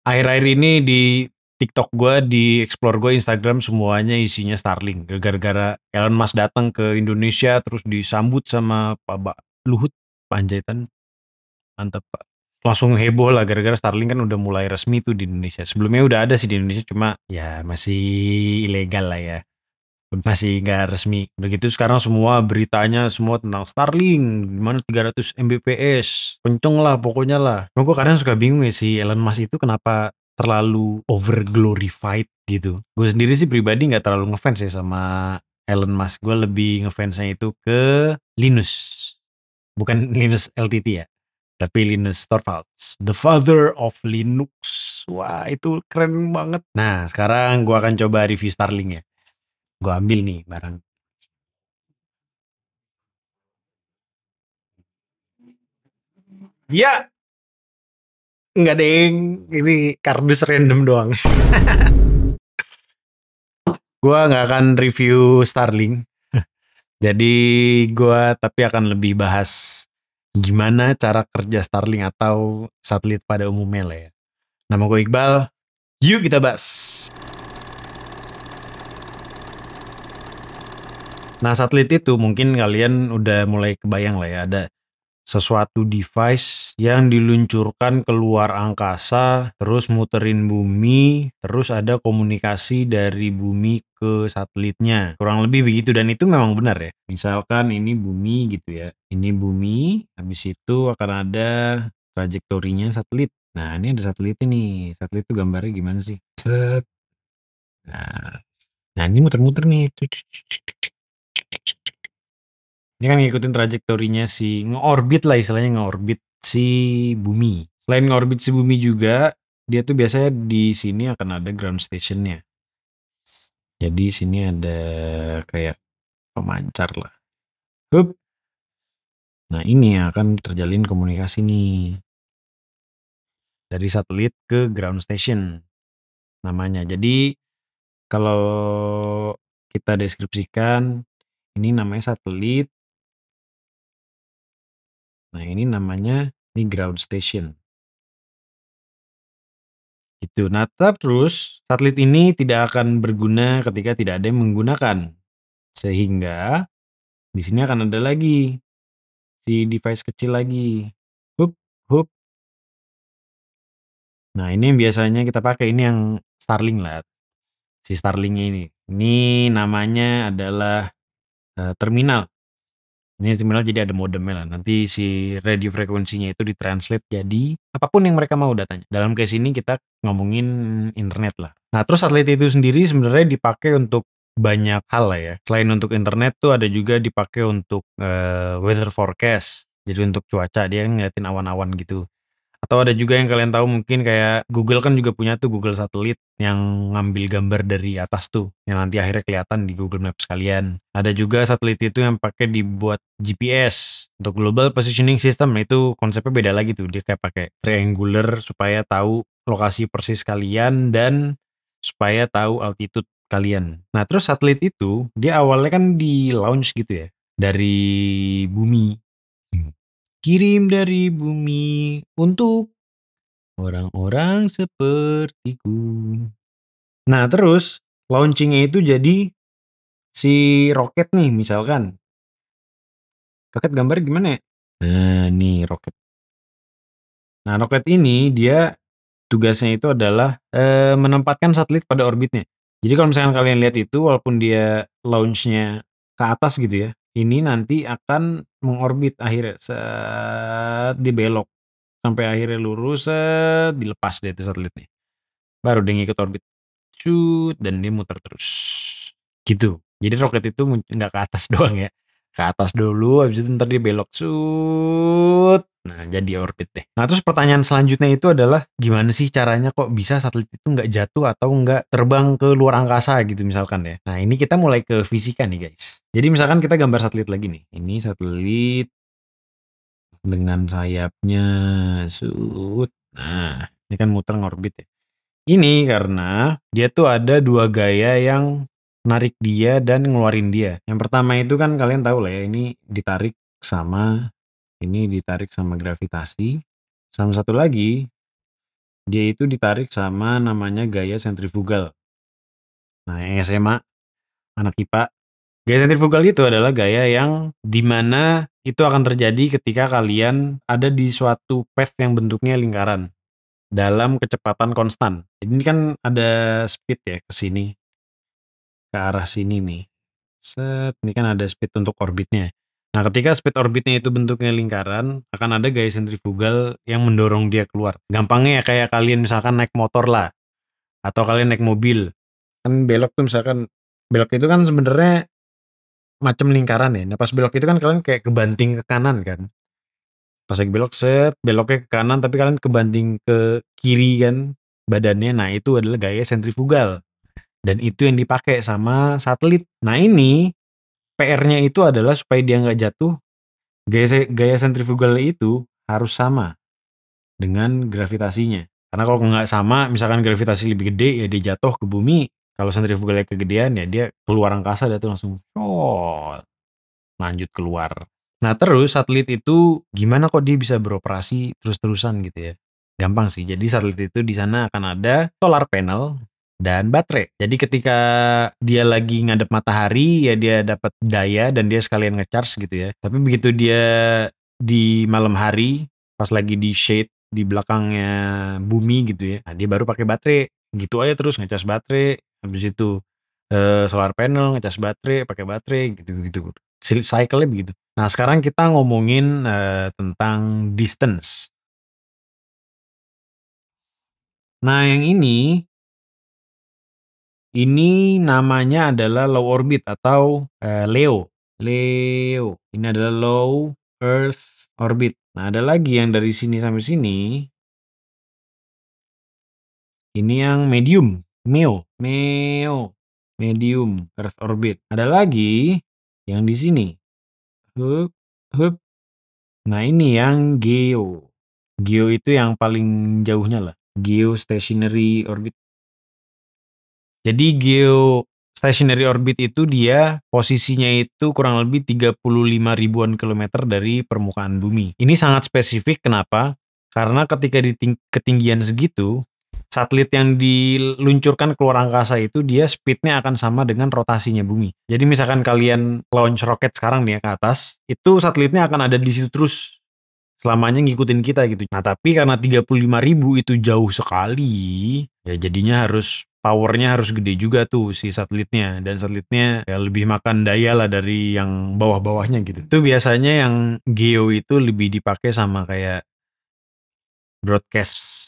Akhir-akhir ini di TikTok gue, di explore gue Instagram semuanya isinya Starlink. Gara-gara Elon Musk datang ke Indonesia terus disambut sama Pak Luhut Panjaitan, mantap Pak. Langsung heboh lah gara-gara Starlink kan udah mulai resmi tuh di Indonesia. Sebelumnya udah ada sih di Indonesia cuma ya masih ilegal lah ya. Masih nggak resmi. Begitu sekarang semua beritanya semua tentang Starlink, gimana 300 Mbps, kenceng lah pokoknya lah. Cuma gue kadang suka bingung ya si Elon Musk itu kenapa terlalu over glorified gitu. Gue sendiri sih pribadi nggak terlalu ngefans ya sama Elon Musk. Gue lebih ngefansnya itu ke Linus, bukan Linus LTT ya, tapi Linus Torvalds, the father of Linux. Wah itu keren banget. Nah sekarang gue akan coba review Starlink ya. Gue ambil nih barang. Ya, nggak ada yang ini kardus random doang. Gua nggak akan review Starlink. Jadi gua tapi akan lebih bahas gimana cara kerja Starlink atau satelit pada umumnya lah ya. Nama gue Iqbal. Yuk kita bahas. Nah satelit itu mungkin kalian udah mulai kebayang lah ya. Ada sesuatu device yang diluncurkan keluar angkasa, terus muterin bumi, terus ada komunikasi dari bumi ke satelitnya. Kurang lebih begitu dan itu memang benar ya. Misalkan ini bumi gitu ya. Ini bumi, habis itu akan ada trajektorinya satelit. Nah, ini ada satelit ini. Satelit itu gambarnya gimana sih? Set. Nah, nah ini muter-muter nih. Ini kan ngikutin trajektorinya si ngeorbit lah istilahnya ngeorbit si bumi. Selain ngeorbit si bumi juga, dia tuh biasanya di sini akan ada ground stationnya. Jadi sini ada kayak pemancar lah. Hup. Nah ini akan terjalin komunikasi nih dari satelit ke ground station namanya. Jadi kalau kita deskripsikan ini namanya satelit. Nah ini namanya ini ground station. Gitu. Nah, terus satelit ini tidak akan berguna ketika tidak ada yang menggunakan. Sehingga di sini akan ada lagi si device kecil lagi. Hup, hup. Nah, ini yang biasanya kita pakai ini yang Starlink lah. Si Starlinknya ini. Ini namanya adalah terminal. Ini terminal jadi ada modemnya lah. Nanti si radio frekuensinya itu ditranslate jadi apapun yang mereka mau datanya. Dalam case ini kita ngomongin internet lah. Nah terus satelit itu sendiri sebenarnya dipakai untuk banyak hal lah ya. Selain untuk internet tuh ada juga dipakai untuk weather forecast. Jadi untuk cuaca dia ngeliatin awan-awan gitu. Atau ada juga yang kalian tahu mungkin kayak Google kan juga punya tuh Google satelit yang ngambil gambar dari atas tuh. Yang nanti akhirnya kelihatan di Google Maps kalian. Ada juga satelit itu yang pakai dibuat GPS. Untuk Global Positioning System itu konsepnya beda lagi tuh. Dia kayak pakai triangular supaya tahu lokasi persis kalian dan supaya tahu altitude kalian. Nah terus satelit itu dia awalnya kan di launch gitu ya. Dari bumi. Kirim dari bumi untuk orang-orang sepertiku. Nah, terus launchingnya itu jadi si roket nih misalkan. Roket gambar gimana ya? Nah, nih roket. Nah, roket ini dia tugasnya itu adalah menempatkan satelit pada orbitnya. Jadi kalau misalkan kalian lihat itu walaupun dia launchnya ke atas gitu ya, ini nanti akan mengorbit akhirnya set dibelok sampai akhirnya lurus set dilepas deh itu satelitnya. Baru dia ngikut orbit. Cut dan dia muter terus. Gitu. Jadi roket itu nggak ke atas doang ya. Ke atas dulu habis itu ntar dia belok cut. Nah, jadi orbit deh. Nah, terus pertanyaan selanjutnya itu adalah gimana sih caranya kok bisa satelit itu nggak jatuh atau nggak terbang ke luar angkasa gitu misalkan ya. Nah, ini kita mulai ke fisika nih guys. Jadi misalkan kita gambar satelit lagi nih. Ini satelit dengan sayapnya sut. Nah, ini kan muter ngorbit ya. Ini karena dia tuh ada dua gaya yang narik dia dan ngeluarin dia. Yang pertama itu kan kalian tahu lah ya, ini ditarik sama gravitasi. Sama satu lagi, dia itu ditarik sama namanya gaya sentrifugal. Nah, yang SMA, anak IPA, gaya sentrifugal itu adalah gaya yang dimana itu akan terjadi ketika kalian ada di suatu path yang bentuknya lingkaran dalam kecepatan konstan. Jadi ini kan ada speed ya ke sini, ke arah sini nih. Set, ini kan ada speed untuk orbitnya. Nah, ketika speed orbitnya itu bentuknya lingkaran, akan ada gaya sentrifugal yang mendorong dia keluar. Gampangnya ya kayak kalian misalkan naik motor lah, atau kalian naik mobil. Kan belok tuh misalkan, belok itu kan sebenarnya macam lingkaran ya. Nah, pas belok itu kan kalian kayak kebanting ke kanan kan. Pas lagi belok set, beloknya ke kanan tapi kalian kebanting ke kiri kan badannya. Nah, itu adalah gaya sentrifugal. Dan itu yang dipakai sama satelit. Nah, ini PR-nya itu adalah supaya dia nggak jatuh, gaya sentrifugal itu harus sama dengan gravitasinya. Karena kalau nggak sama, misalkan gravitasi lebih gede, ya dia jatuh ke bumi. Kalau sentrifugalnya kegedean, ya dia keluar angkasa, dia tuh langsung lanjut keluar. Nah, terus satelit itu gimana kok dia bisa beroperasi terus-terusan gitu ya? Gampang sih. Jadi satelit itu di sana akan ada solar panel dan baterai. Jadi ketika dia lagi ngadep matahari ya dia dapat daya dan dia sekalian ngecharge gitu ya. Tapi begitu dia di malam hari pas lagi di shade di belakangnya bumi gitu ya. Nah, dia baru pakai baterai. Gitu aja terus ngecas baterai. Habis itu solar panel, ngecas baterai, pakai baterai gitu-gitu. Cycle-nya begitu. Nah, sekarang kita ngomongin tentang distance. Nah, yang ini namanya adalah low orbit atau LEO. LEO. Ini adalah low Earth orbit. Nah, ada lagi yang dari sini sampai sini. Ini yang medium. MEO. Medium Earth orbit. Ada lagi yang di sini. Hup, hup. Nah, ini yang GEO. GEO itu yang paling jauhnya lah. Geostationary orbit. Jadi geostationary orbit itu dia posisinya itu kurang lebih 35 ribuan kilometer dari permukaan bumi. Ini sangat spesifik kenapa? Karena ketika di ketinggian segitu, satelit yang diluncurkan keluar angkasa itu dia speednya akan sama dengan rotasinya bumi. Jadi misalkan kalian launch roket sekarang nih ya ke atas, itu satelitnya akan ada di situ terus selamanya ngikutin kita gitu. Nah, tapi karena 35 ribu itu jauh sekali, ya jadinya powernya harus gede juga tuh si satelitnya. Dan satelitnya ya lebih makan daya lah dari yang bawah-bawahnya gitu. Itu biasanya yang geo itu lebih dipakai sama kayak broadcast.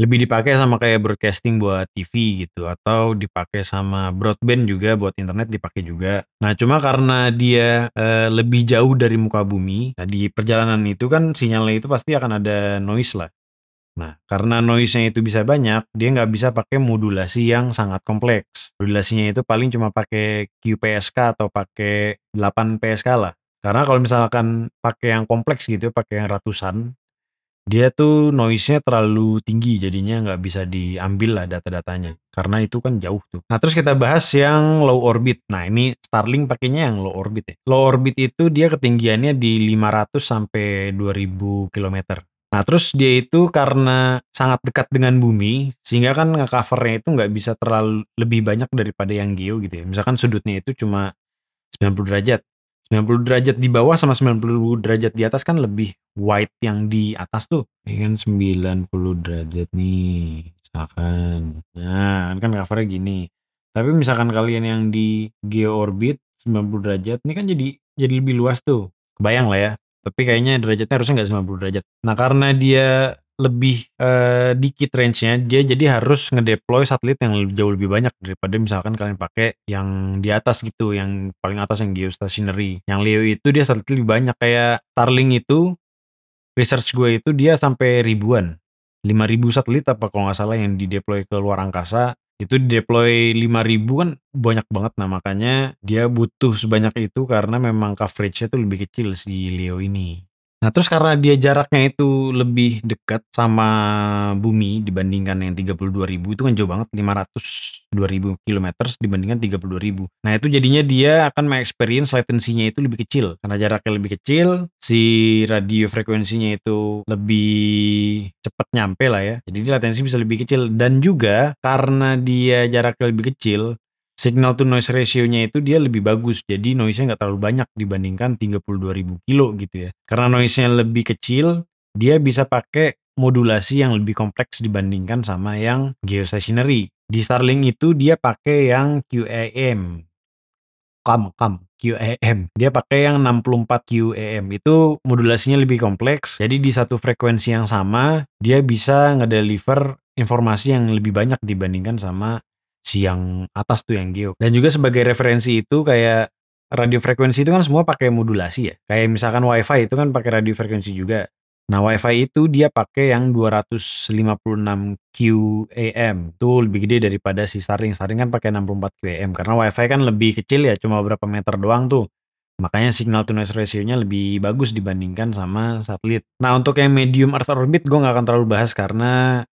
Lebih dipakai sama kayak broadcasting buat TV gitu atau dipakai sama broadband juga buat internet dipakai juga. Nah, cuma karena dia lebih jauh dari muka bumi, nah di perjalanan itu kan sinyalnya itu pasti akan ada noise lah. Nah, karena noise-nya itu bisa banyak, dia nggak bisa pakai modulasi yang sangat kompleks. Modulasinya itu paling cuma pakai QPSK atau pakai 8 PSK lah. Karena kalau misalkan pakai yang kompleks gitu, pakai yang ratusan, dia tuh noise-nya terlalu tinggi jadinya nggak bisa diambil lah data-datanya. Karena itu kan jauh tuh. Nah, terus kita bahas yang low orbit. Nah, ini Starlink pakainya yang low orbit ya. Low orbit itu dia ketinggiannya di 500 sampai 2000 kilometer. Nah, terus dia itu karena sangat dekat dengan bumi, sehingga kan nge-covernya itu nggak bisa terlalu lebih banyak daripada yang geo gitu ya. Misalkan sudutnya itu cuma 90 derajat. 90 derajat di bawah sama 90 derajat di atas kan lebih wide yang di atas tuh. Ini kan 90 derajat nih, misalkan. Nah, kan covernya gini. Tapi misalkan kalian yang di georbit 90 derajat, ini kan jadi lebih luas tuh. Kebayang lah ya. Tapi kayaknya derajatnya harusnya nggak 90 derajat. Nah, karena dia lebih dikit range-nya, dia jadi harus ngedeploy satelit yang jauh lebih banyak daripada misalkan kalian pakai yang di atas gitu, yang paling atas yang geostationary. Yang LEO itu dia satelit lebih banyak kayak Starlink itu, research gue itu dia sampai ribuan. 5.000 satelit apa kalau nggak salah yang dideploy ke luar angkasa. Itu deploy 5.000 kan banyak banget. Nah, makanya dia butuh sebanyak itu karena memang coverage-nya tuh lebih kecil si LEO ini. Nah, terus karena dia jaraknya itu lebih dekat sama bumi dibandingkan yang 32.000 itu kan jauh banget, 502.000 kilometer dibandingkan 32.000. Nah, itu jadinya dia akan me-experience latensinya itu lebih kecil. Karena jaraknya lebih kecil, si radio frekuensinya itu lebih cepat nyampe lah ya. Jadi latensi bisa lebih kecil. Dan juga karena dia jaraknya lebih kecil, signal to noise ratio-nya itu dia lebih bagus. Jadi noise-nya nggak terlalu banyak dibandingkan 32.000 kilo gitu ya. Karena noise-nya lebih kecil, dia bisa pakai modulasi yang lebih kompleks dibandingkan sama yang geostationary. Di Starlink itu dia pakai yang QAM. QAM. Dia pakai yang 64 QAM. Itu modulasinya lebih kompleks. Jadi di satu frekuensi yang sama, dia bisa ngedeliver informasi yang lebih banyak dibandingkan sama si yang atas tuh yang geo. Dan juga sebagai referensi itu kayak radio frekuensi itu kan semua pakai modulasi ya. Kayak misalkan WiFi itu kan pakai radio frekuensi juga. Nah, WiFi itu dia pakai yang 256 QAM. Itu lebih gede daripada si Starlink. Starlink kan pakai 64 QAM karena WiFi kan lebih kecil ya, cuma beberapa meter doang tuh. Makanya signal to noise ratio-nya lebih bagus dibandingkan sama satelit. Nah, untuk yang medium earth orbit gue nggak akan terlalu bahas karena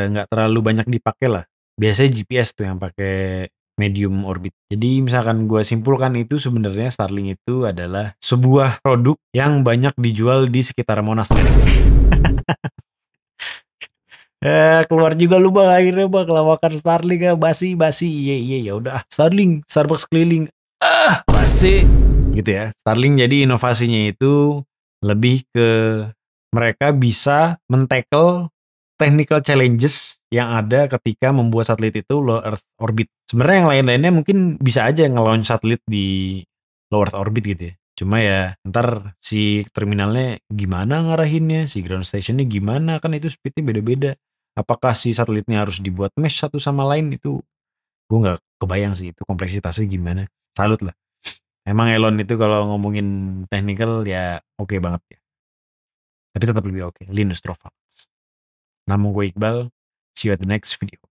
nggak terlalu banyak dipakai lah. Biasanya GPS tuh yang pakai medium orbit. Jadi misalkan gue simpulkan itu sebenarnya Starlink itu adalah sebuah produk yang banyak dijual di sekitar Monas. Keluar juga lu bang akhirnya bang kelawakan Starlink ya basi iya iya ya udah Starlink Starbucks keliling basi gitu ya. Starlink jadi inovasinya itu lebih ke mereka bisa men-tackle technical challenges yang ada ketika membuat satelit itu low Earth orbit. Sebenarnya yang lain-lainnya mungkin bisa aja nge-launch satelit di low Earth orbit gitu ya. Cuma ya ntar si terminalnya gimana ngarahinnya, si ground stationnya gimana, kan itu speednya beda-beda. Apakah si satelitnya harus dibuat mesh satu sama lain itu gue nggak kebayang sih itu kompleksitasnya gimana. Salut lah. Emang Elon itu kalau ngomongin technical ya oke banget ya. Tapi tetap lebih oke. Linus Torvalds. Nama gue Iqbal. See you at the next video.